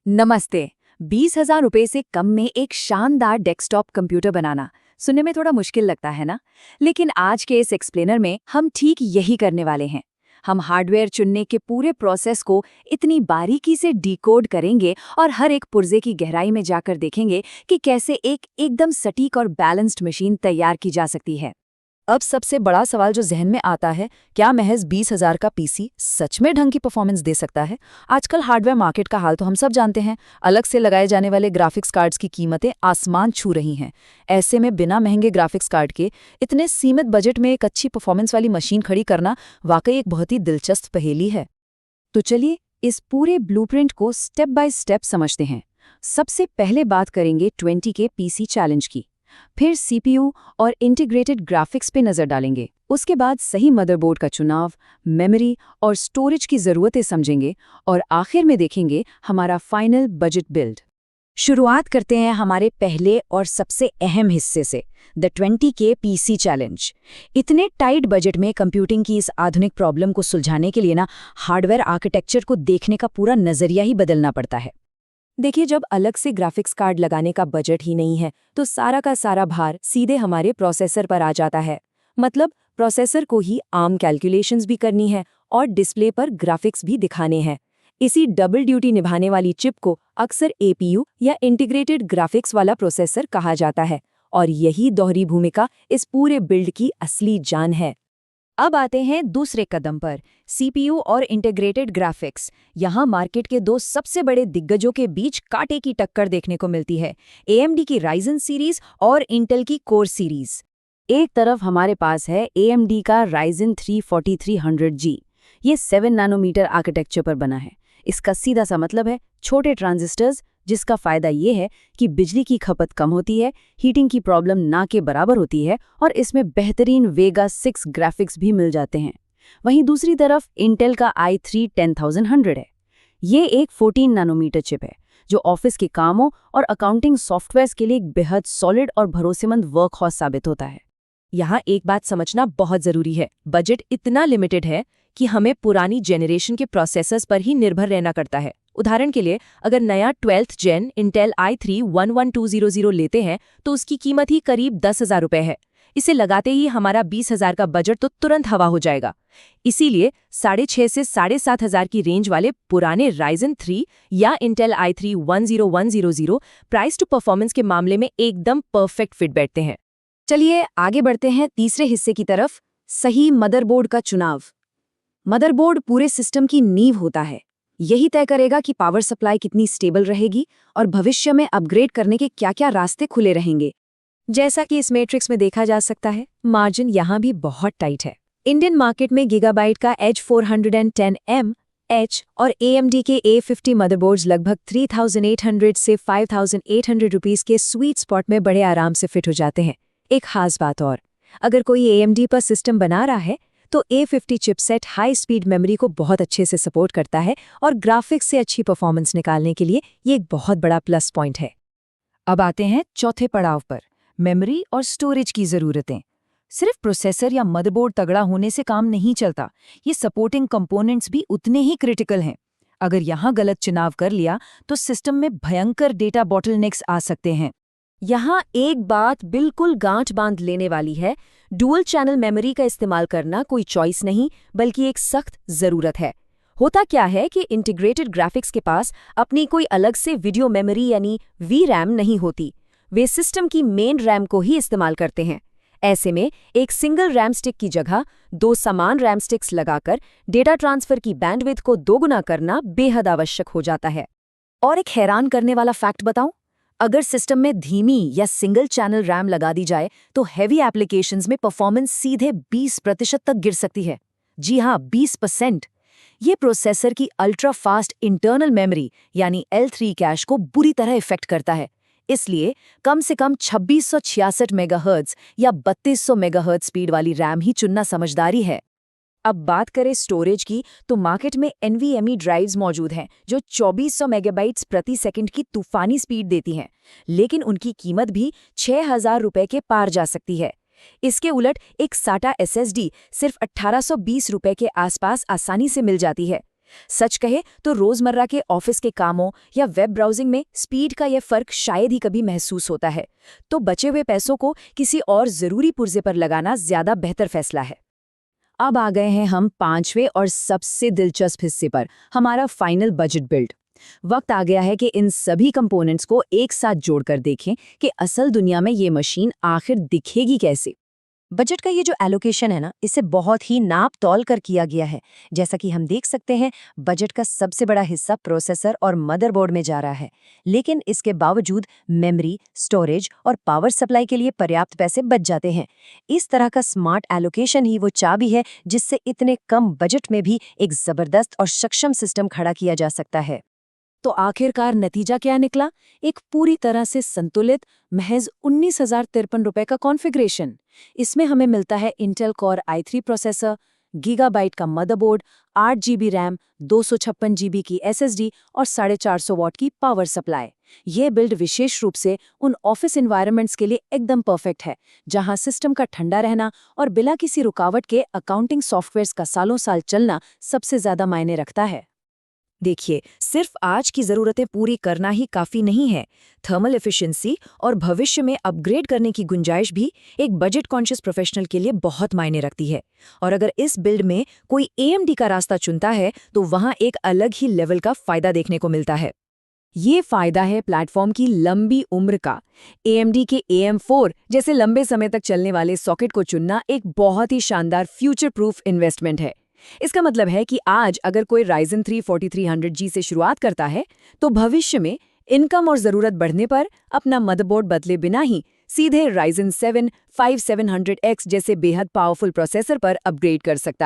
नमस्ते। 20,000 रुपए से कम में एक शानदार डेस्कटॉप कंप्यूटर बनाना सुनने में थोड़ा मुश्किल लगता है ना? लेकिन आज के इस एक्सप्लेनर में हम ठीक यही करने वाले हैं। हम हार्डवेयर चुनने के पूरे प्रोसेस को इतनी बारीकी से डिकोड करेंगे और हर एक पुर्जे की गहराई में जाकर देखेंगे कि कैसे एक एकदम सटीक और बैलेंस्ड मशीन तैयार की जा सकती है। अब सबसे बड़ा सवाल जो जहन में आता है, क्या महज 20,000 का पीसी सच में ढंग की परफॉर्मेंस दे सकता है? आजकल हार्डवेयर मार्केट का हाल तो हम सब जानते हैं। अलग से लगाए जाने वाले ग्राफिक्स कार्ड्स की कीमतें आसमान छू रही हैं। ऐसे में बिना महंगे ग्राफिक्स कार्ड के इतने सीमित बजट में एक अच्छी परफॉर्मेंस वाली मशीन खड़ी करना वाकई एक बहुत ही दिलचस्प पहेली है। तो चलिए इस पूरे ब्लूप्रिंट को स्टेप बाय स्टेप समझते हैं। सबसे पहले बात करेंगे 20 के पीसी चैलेंज की, फिर सीपीयू और इंटीग्रेटेड ग्राफिक्स पे नजर डालेंगे। उसके बाद सही मदरबोर्ड का चुनाव, मेमोरी और स्टोरेज की ज़रूरतें समझेंगे और आखिर में देखेंगे हमारा फाइनल बजट बिल्ड। शुरुआत करते हैं हमारे पहले और सबसे अहम हिस्से से, द 20 के पीसी चैलेंज। इतने टाइट बजट में कंप्यूटिंग की इस आधुनिक प्रॉब्लम को सुलझाने के लिए हार्डवेयर आर्किटेक्चर को देखने का पूरा नज़रिया ही बदलना पड़ता है। देखिए, जब अलग से ग्राफिक्स कार्ड लगाने का बजट ही नहीं है तो सारा का सारा भार सीधे हमारे प्रोसेसर पर आ जाता है। मतलब प्रोसेसर को ही आर्म कैलकुलेशंस भी करनी है और डिस्प्ले पर ग्राफिक्स भी दिखाने हैं। इसी डबल ड्यूटी निभाने वाली चिप को अक्सर एपीयू या इंटीग्रेटेड ग्राफिक्स वाला प्रोसेसर कहा जाता है और यही दोहरी भूमिका इस पूरे बिल्ड की असली जान है। अब आते हैं दूसरे कदम पर, सीपीयू और इंटीग्रेटेड ग्राफिक्स। यहाँ मार्केट के दो सबसे बड़े दिग्गजों के बीच कांटे की टक्कर देखने को मिलती है, AMD की राइजन सीरीज और इंटेल की कोर सीरीज। एक तरफ हमारे पास है AMD का राइजन 3 4300G। ये 7 नैनोमीटर आर्किटेक्चर पर बना है। इसका सीधा सा मतलब है छोटे ट्रांजिस्टर्स, जिसका फायदा ये है कि बिजली की खपत कम होती है, हीटिंग की प्रॉब्लम ना के बराबर होती है और इसमें बेहतरीन वेगा 6 ग्राफिक्स भी मिल जाते हैं। वहीं दूसरी तरफ इंटेल का i3 10100 है। ये एक 14 नैनोमीटर चिप है जो ऑफिस के कामों और अकाउंटिंग सॉफ्टवेयर्स के लिए एक बेहद सॉलिड और भरोसेमंद वर्कहॉर्स साबित होता है। यहाँ एक बात समझना बहुत जरूरी है, बजट इतना लिमिटेड है कि हमें पुरानी जेनरेशन के प्रोसेसर्स पर ही निर्भर रहना करता है। उदाहरण के लिए, अगर नया 12th जेन इंटेल i3 11200 लेते हैं तो उसकी कीमत ही करीब 10,000 रुपये है। इसे लगाते ही हमारा 20,000 का बजट तो तुरंत हवा हो जाएगा। इसीलिए 6,500 से 7,500 की रेंज वाले पुराने राइजन 3 या Intel i3 10100 price to performance के मामले में एकदम परफेक्ट फिट बैठते हैं। चलिए आगे बढ़ते हैं तीसरे हिस्से की तरफ, सही मदरबोर्ड का चुनाव। मदरबोर्ड पूरे सिस्टम की नींव होता है। यही तय करेगा कि पावर सप्लाई कितनी स्टेबल रहेगी और भविष्य में अपग्रेड करने के क्या-क्या रास्ते खुले रहेंगे। जैसा कि इस मैट्रिक्स में देखा जा सकता है, मार्जिन यहाँ भी बहुत टाइट है। इंडियन मार्केट में गीगाबाइट का H410M H और AMD के A50 मदरबोर्ड्स लगभग 3,800 से 5,800 रुपीस के स्वीट स्पॉट में बड़े आराम से फिट हो जाते हैं। एक खास बात और, अगर कोई AMD पर सिस्टम बना रहा है तो A50 chipset high speed memory को बहुत अच्छे से सपोर्ट करता है और ग्राफिक्स से अच्छी परफॉर्मेंस निकालने के लिए ये एक बहुत बड़ा प्लस पॉइंट है। अब आते हैं चौथे पड़ाव पर, मेमोरी और स्टोरेज की ज़रूरतें। सिर्फ प्रोसेसर या मदरबोर्ड तगड़ा होने से काम नहीं चलता, ये सपोर्टिंग कंपोनेंट्स भी उतने ही क्रिटिकल हैं। अगर यहाँ गलत चुनाव कर लिया तो सिस्टम में भयंकर डेटा बॉटलनेक्स आ सकते हैं। यहाँ एक बात बिल्कुल गांठ बांध लेने वाली है, डुअल चैनल मेमोरी का इस्तेमाल करना कोई चॉइस नहीं बल्कि एक सख्त ज़रूरत है। होता क्या है कि इंटीग्रेटेड ग्राफिक्स के पास अपनी कोई अलग से वीडियो मेमोरी यानी VRAM नहीं होती। वे सिस्टम की मेन रैम को ही इस्तेमाल करते हैं। ऐसे में एक सिंगल रैम स्टिक की जगह 2 समान रैम स्टिक्स लगाकर डेटा ट्रांसफर की बैंडविड्थ को दोगुना करना बेहद आवश्यक हो जाता है। और एक हैरान करने वाला फैक्ट बताऊं? अगर सिस्टम में धीमी या सिंगल चैनल रैम लगा दी जाए तो हैवी एप्लीकेशंस में परफॉर्मेंस सीधे 20% तक गिर सकती है। जी हाँ, 20%। ये प्रोसेसर की अल्ट्रा फास्ट इंटरनल मेमोरी यानी L3 कैश को बुरी तरह इफेक्ट करता है। इसलिए कम से कम 2666 मेगाहर्ट्ज या 3200 मेगाहर्ट्ज स्पीड वाली रैम ही चुनना समझदारी है। अब बात करें स्टोरेज की तो मार्केट में NVMe ड्राइव्स मौजूद हैं जो 2400 मेगाबाइट्स प्रति सेकंड की तूफानी स्पीड देती हैं, लेकिन उनकी कीमत भी 6,000 रुपये के पार जा सकती है। इसके उलट एक SATA SSD सिर्फ 1,820 रुपये के आसपास आसानी से मिल जाती है। सच कहे तो रोजमर्रा के ऑफिस के कामों या वेब ब्राउजिंग में स्पीड का यह फर्क शायद ही कभी महसूस होता है, तो बचे हुए पैसों को किसी और जरूरी पुर्जे पर लगाना ज्यादा बेहतर फैसला है। अब आ गए हैं हम 5वें और सबसे दिलचस्प हिस्से पर, हमारा फाइनल बजट बिल्ड। वक्त आ गया है कि इन सभी कंपोनेंट्स को एक साथ जोड़कर देखें कि असल दुनिया में ये मशीन आखिर दिखेगी कैसे। बजट का ये जो एलोकेशन है ना, इसे बहुत ही नाप तौल कर किया गया है। जैसा कि हम देख सकते हैं, बजट का सबसे बड़ा हिस्सा प्रोसेसर और मदरबोर्ड में जा रहा है, लेकिन इसके बावजूद मेमोरी, स्टोरेज और पावर सप्लाई के लिए पर्याप्त पैसे बच जाते हैं। इस तरह का स्मार्ट एलोकेशन ही वो चाबी है जिससे इतने कम बजट में भी एक जबरदस्त और सक्षम सिस्टम खड़ा किया जा सकता है। तो आखिरकार नतीजा क्या निकला? एक पूरी तरह से संतुलित महज 19,053 रुपए का कॉन्फ़िगरेशन। इसमें हमें मिलता है Intel core i3 processor, gigabyte का मदरबोर्ड, 8 GB रैम, 256 GB की SSD और 450 वॉट की पावर सप्लाई। ये बिल्ड विशेष रूप से उन ऑफिस एनवायरनमेंट्स के लिए एकदम परफेक्ट है, जहां सिस्टम का ठंडा रहना और बिना किसी रुकावट के अकाउंटिंग सॉफ्टवेयर्स का सालों साल चलना सबसे ज्यादा मायने रखता है। देखिए, सिर्फ आज की ज़रूरतें पूरी करना ही काफ़ी नहीं है। थर्मल एफिशिएंसी और भविष्य में अपग्रेड करने की गुंजाइश भी एक बजट कॉन्शियस प्रोफेशनल के लिए बहुत मायने रखती है। और अगर इस बिल्ड में कोई AMD का रास्ता चुनता है तो वहाँ एक अलग ही लेवल का फ़ायदा देखने को मिलता है। ये फ़ायदा है प्लेटफॉर्म की लंबी उम्र का। AMD के AM4 जैसे लंबे समय तक चलने वाले सॉकेट को चुनना एक बहुत ही शानदार फ्यूचर प्रूफ इन्वेस्टमेंट है। इसका मतलब है कि आज अगर कोई Ryzen 3 4300G से शुरुआत करता है, तो भविष्य में इनकम और ज़रूरत बढ़ने पर अपना मदरबोर्ड बदले बिना ही सीधे Ryzen 7 5700X जैसे बेहद पावरफुल प्रोसेसर पर अपग्रेड कर सकता है।